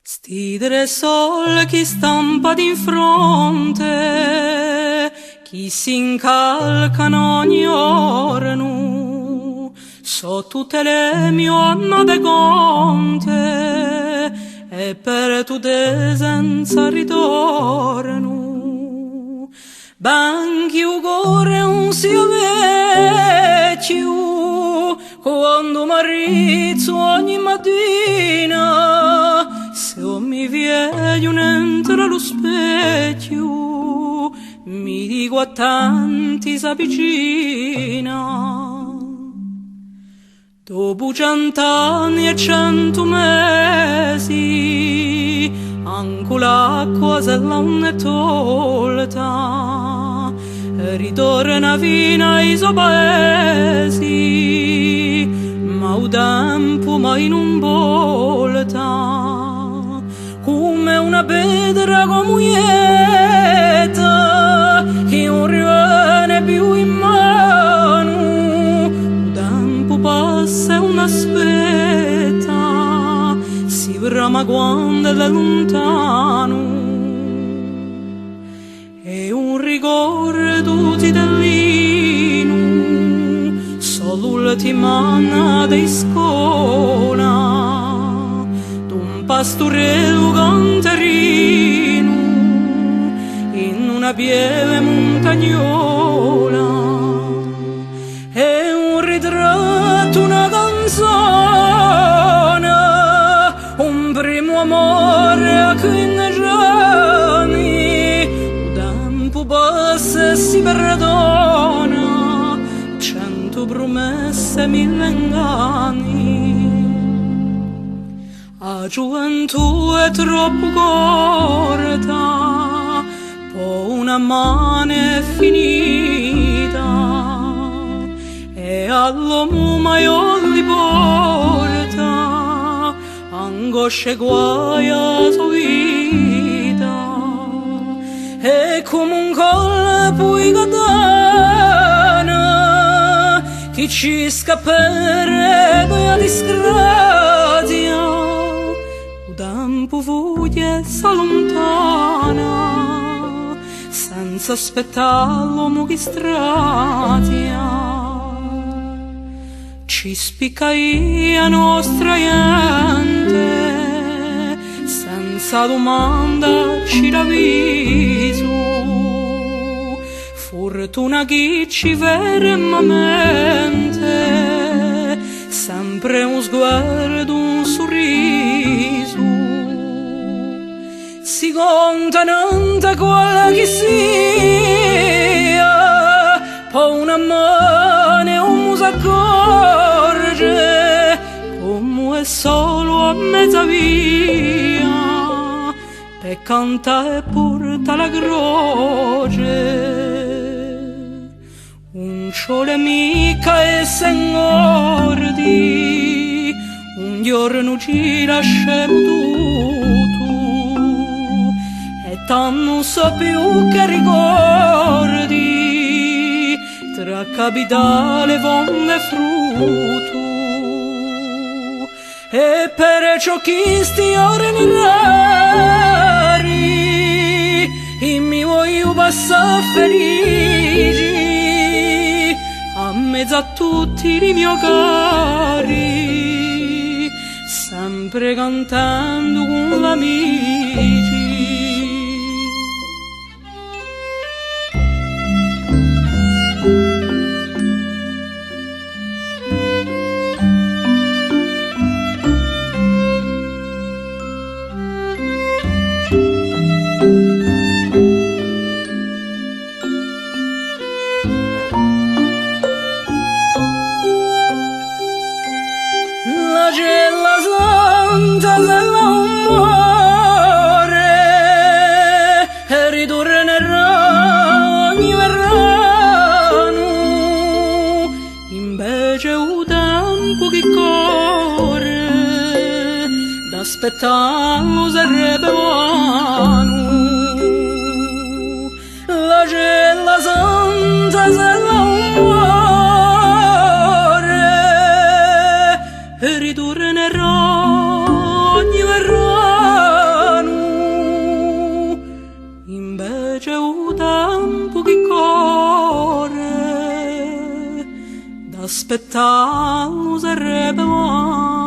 Sti tre sol chi stampa di fronte, chi si incalcano ogni giorno, so tutte le mie annate conte, e per tutte senza ritorno. Banchi u cuore un sia vecchio, quando m'arrizzo ogni mattina, se mi vedo dentro allo specchio, mi dico a tanti s'avvicina. Dopo 100 anni e 100 mesi, anche l'acqua se non è tolta, ritorna fino ai suoi paesi, ma il tempo mai non volta. Come una pedra comuieta che non rimane più in mano, il tempo passa e non aspetta, si brama quando è lontano. E un ricordo ti dell'ino, solo l'ultima anno di scuola, pastorello canterino in una pieve montagnola, e un ritratto, una canzone, un primo amore a 15 anni. Il tempo passa e si perdona, 100 promesse, 1000 inganni. La gioventù è troppo corta, poi una mano è finita, e all'uomo maior li porta, angoscia e guai a sua vita, e come un colpo di katana, chi ci scapperebbe a disgrazia. Tempo fugge e s'allontana, senza aspettarlo mo chi strazia. Ci spicca la nostra gente, senza domanda ci ravviso. Fortuna chi ci veramente, sempre un sguardo, un sorriso. Si conta niente quella che sia, poi una mano un muso accorge, come è solo a mezza via, per cantare e porta la croce. Un sole mica e s'engordi, un giorno ci lasceremo tutto, e tanto non so più che ricordi, tra capitale, fonte e frutto. E perciò chi sti giorni rari, in mi voglio passare felici, a mezzo a tutti i miei cari, sempre cantando con l'amici. La cella santa se non muore, e ritornerà ogni verano, invece il tempo che corre, d'aspettarlo sarebbe vano. La cella santa se non muore, e ritornerà ogni verano, un tempo che corre, d'aspettare non sarebbe mai.